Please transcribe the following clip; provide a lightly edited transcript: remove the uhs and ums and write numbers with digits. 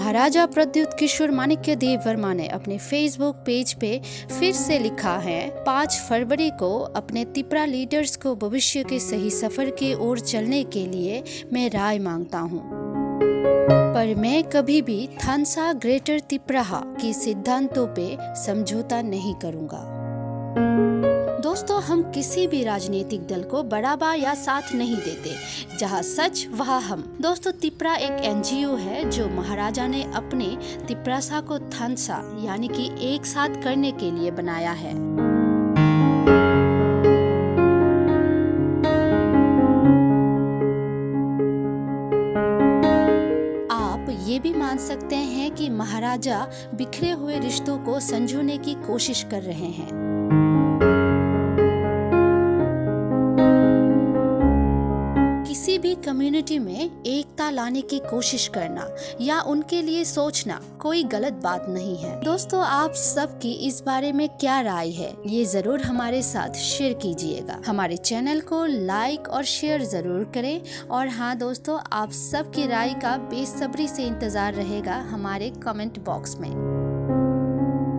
महाराजा प्रद्युत किशोर माणिक्य देव वर्मा ने अपने Facebook page पे फिर से लिखा है, 5 फरवरी को अपने तिपरा लीडर्स को भविष्य के सही सफर की ओर चलने के लिए मैं राय मांगता हूँ, पर मैं कभी भी थानसा ग्रेटर तिपराहा के सिद्धांतों पे समझौता नहीं करूँगा। दोस्तों, हम किसी भी राजनीतिक दल को बढ़ावा या साथ नहीं देते, जहाँ सच वहाँ हम। दोस्तों, तिपरा एक एनजीओ है जो महाराजा ने अपने तिपरासा को थानसा यानी कि एक साथ करने के लिए बनाया है। आप ये भी मान सकते हैं कि महाराजा बिखरे हुए रिश्तों को संजोने की कोशिश कर रहे हैं। किसी भी कम्युनिटी में एकता लाने की कोशिश करना या उनके लिए सोचना कोई गलत बात नहीं है। दोस्तों, आप सबकी इस बारे में क्या राय है, ये जरूर हमारे साथ शेयर कीजिएगा। हमारे चैनल को लाइक और शेयर जरूर करें। और हाँ दोस्तों, आप सबकी राय का बेसब्री से इंतजार रहेगा हमारे कमेंट बॉक्स में।